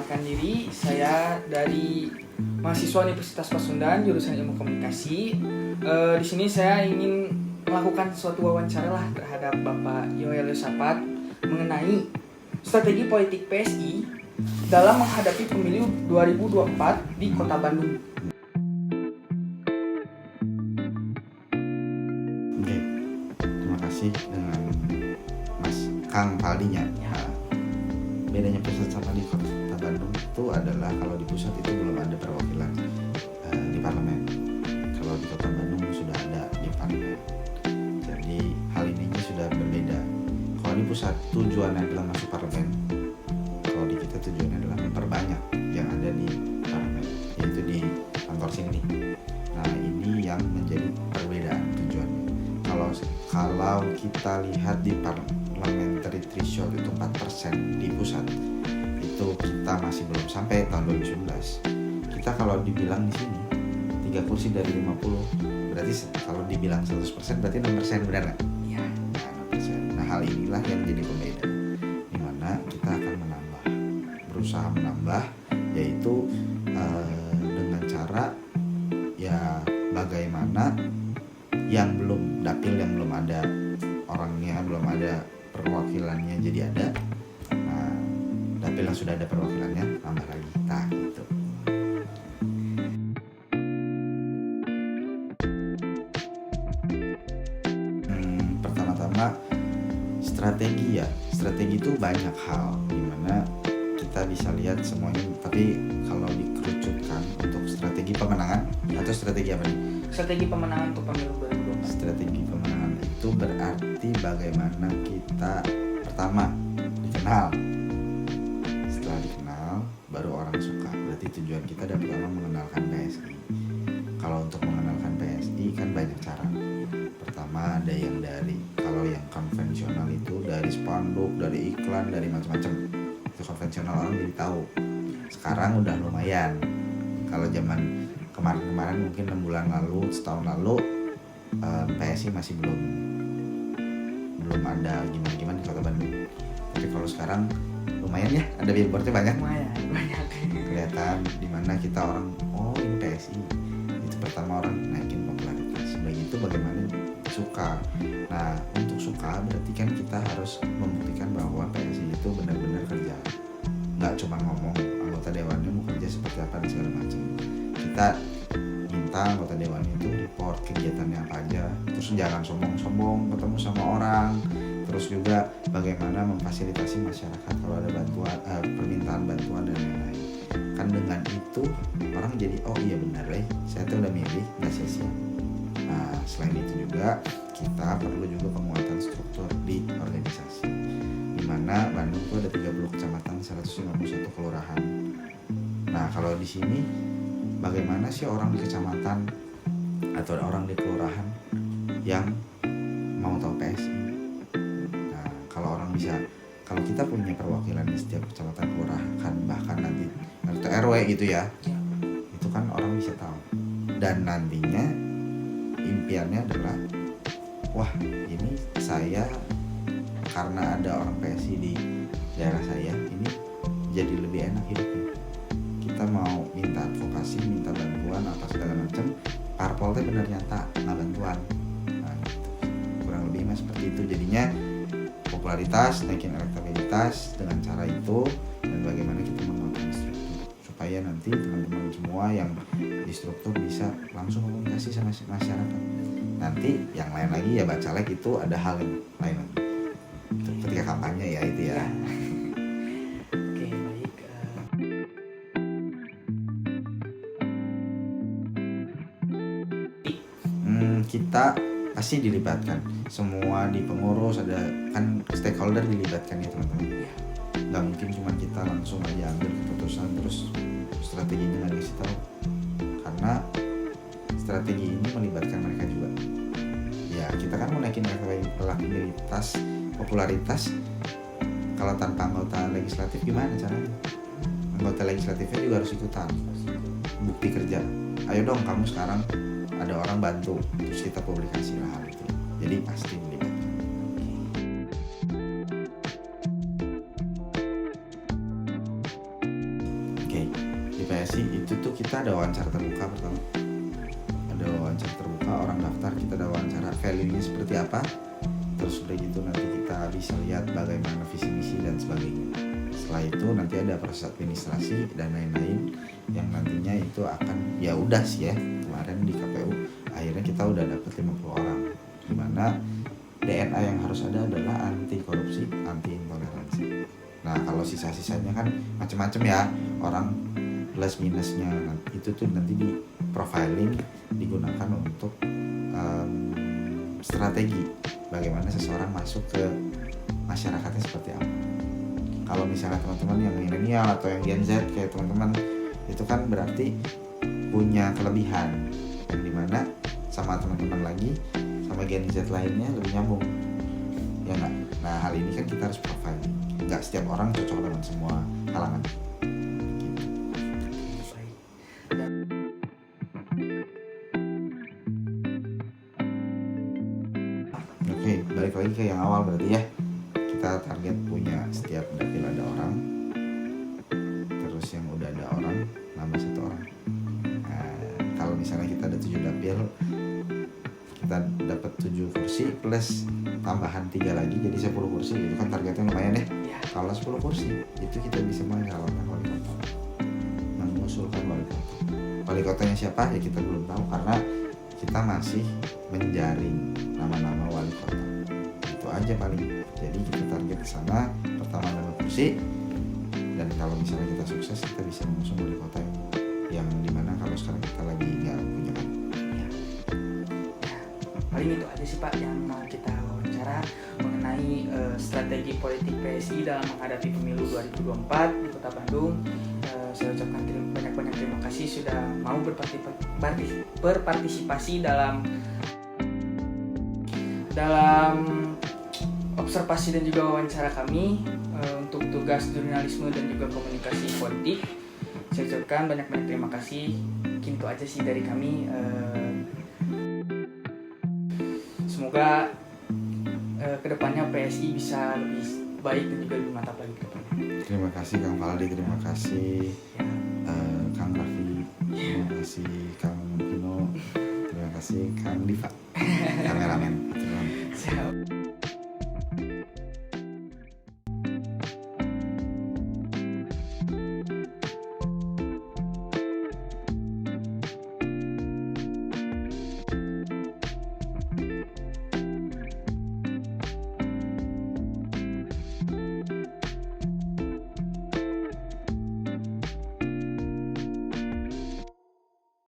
perkenalkan diri, saya dari mahasiswa Universitas Pasundan jurusan Ilmu Komunikasi. Di sini saya ingin melakukan suatu wawancara lah terhadap Bapak Yoel Yosafat mengenai strategi politik PSI dalam menghadapi pemilu 2024 di Kota Bandung. Oke, terima kasih dengan Mas Kang Paldinya. Bedanya pusat sama di Kota Bandung itu adalah kalau di pusat itu belum ada perwakilan di parlemen. Kalau di Kota Bandung sudah ada di parlemen. Jadi hal ini sudah berbeda. Kalau di pusat tujuannya adalah masuk parlemen. Kalau di kita tujuannya adalah memperbanyak yang ada di parlemen, yaitu di kantor sini. Nah, ini yang menjadi perbedaan tujuannya. Kalau kita lihat di parliamentary threshold itu 4% di pusat, itu kita masih belum sampai tahun 2019. Kita kalau dibilang di sini 3 kursi dari 50, berarti kalau dibilang 100% berarti 6%, benar nggak? Iya. Nah, 6%. Nah, hal inilah yang jadi pembeda, dimana kita akan berusaha menambah, yaitu dengan cara ya bagaimana yang belum dapil, yang belum ada orangnya, belum ada perwakilannya jadi ada. Nah, dapil yang sudah ada perwakilannya tambah lagi. Nah, gitu. Pertama-tama strategi ya. Strategi itu banyak hal dimana kita bisa lihat semuanya. Tapi kalau dikerucutkan untuk strategi pemenangan atau strategi apa nih? Strategi pemenangan untuk pemilu 2024. Strategi pemenangan itu berarti bagaimana kita pertama dikenal. Setelah dikenal baru orang suka. Berarti tujuan kita adalah pertama mengenalkan PSI. Kalau untuk mengenalkan PSI kan banyak cara. Pertama ada yang kalau yang konvensional itu dari spanduk, dari iklan, dari macam-macam. Itu konvensional, orang jadi tahu. Sekarang udah lumayan. Kalau zaman kemarin mungkin 6 bulan lalu, setahun lalu, PSI masih belum ada gimana di Kota Bandung. Tapi kalau sekarang lumayan ya, ada billboardnya banyak. Banyak. Kelihatan dimana kita orang, oh ini PSI. Itu pertama orang naikin popularitas. Begitu bagaimana suka. Nah, untuk suka berarti kan kita harus membuktikan bahwa PSI itu benar-benar kerja. Nggak cuma ngomong anggota dewannya mau kerja seperti apa dan segala macam. Kita minta anggota dewan itu report kegiatannya apa aja, terus jangan sombong-sombong ketemu sama orang, terus juga bagaimana memfasilitasi masyarakat kalau ada bantuan, permintaan bantuan dan lain-lain. Kan dengan itu orang jadi oh iya benar saya tuh udah milih, nggak sia-sia. Nah, selain itu juga kita perlu juga penguatan struktur di organisasi, dimana Bandung itu ada 30 kecamatan, 151 kelurahan. Nah, kalau di sini bagaimana sih orang di kecamatan atau orang di kelurahan yang mau tahu PSI? Nah, kalau kita punya perwakilan di setiap kecamatan, kelurahan, bahkan nanti RT RW gitu ya, itu kan orang bisa tahu. Dan nantinya impiannya adalah, wah ini saya karena ada orang PSI di daerah saya, ini jadi lebih enak hidupnya. Kita mau minta advokasi, minta bantuan apa segala macam, parpolnya benar nyata nggak bantuan. Nah, kurang lebih mas seperti itu. Jadinya popularitas, naikin elektabilitas dengan cara itu, dan bagaimana kita menguatkan struktur supaya nanti teman-teman semua yang di struktur bisa langsung komunikasi sama masyarakat. Nanti yang lain lagi ya bacalek itu ada hal yang lain lagi. Ketika kampanye ya itu ya. Oke, baik. Kita pasti dilibatkan semua di pengurus, ada kan stakeholder dilibatkan ya teman-teman. Nggak mungkin cuma kita langsung aja ambil keputusan terus strateginya nggak dikasih tahu, karena strategi ini melibatkan mereka juga. Ya kita kan mau naikin elektabilitas, popularitas, kalau tanpa anggota legislatif gimana caranya? Anggota legislatifnya juga harus ikutan. Bukti kerja, ayo dong kamu sekarang ada orang bantu, terus kita publikasi lah hal itu. Jadi pasti melibatkan. Oke, di PSI itu tuh kita ada wawancara terbuka pertama. Ada wawancara terbuka, orang daftar, kita ada wawancara value-nya seperti apa. Terus udah gitu nanti kita bisa lihat bagaimana visi misi dan sebagainya. Setelah itu nanti ada proses administrasi dan lain-lain yang nantinya itu akan, ya udah sih ya, kemarin di KPU akhirnya kita udah dapet 50 orang, dimana DNA yang harus ada adalah anti korupsi, anti intoleransi. Nah kalau sisa-sisanya kan macam-macam ya, orang plus minusnya itu tuh nanti di profiling digunakan untuk strategi bagaimana seseorang masuk ke masyarakatnya seperti apa. Kalau misalnya teman-teman yang milenial atau yang Gen Z kayak teman-teman itu kan berarti punya kelebihan yang dimana sama teman-teman lagi sama Gen Z lainnya lebih nyambung ya nggak. Nah hal ini kan kita harus profiling, nggak setiap orang cocok dengan semua kalangan. Oke, balik lagi ke yang awal berarti ya, kita target punya setiap dapil ada orang, terus yang udah ada orang nambah 1 orang. Nah kalau misalnya kita ada 7 dapil, kita dapat 7 kursi plus tambahan 3 lagi jadi 10 kursi, itu kan targetnya lumayan deh. Kalau 10 kursi itu kita bisa mencalonkan wali kota, mengusulkan wali kota. Wali kotanya siapa ya kita belum tahu karena kita masih menjaring nama-nama wali kota. Itu aja paling. Jadi kita target ke sana, pertama dapat kursi, dan kalau misalnya kita sukses kita bisa mengusung wali kota yang dimana kalau sekarang kita lagi nggak punya kan. Paling itu aja sih Pak yang mau kita wawancara mengenai strategi politik PSI dalam menghadapi pemilu 2024 di Kota Bandung. Saya ucapkan banyak-banyak terima kasih sudah mau berpartisipasi dalam observasi dan juga wawancara kami untuk tugas jurnalisme dan juga komunikasi politik. Saya ucapkan banyak-banyak terima kasih. Gitu aja sih dari kami. Semoga kedepannya PSI bisa lebih baik dan juga lebih mantap lagi ke depannya. Terima kasih Kang Faldi, terima kasih Kang Raffi, terima kasih Kang Pino, terima kasih Kang Diva, kameramen. Siap.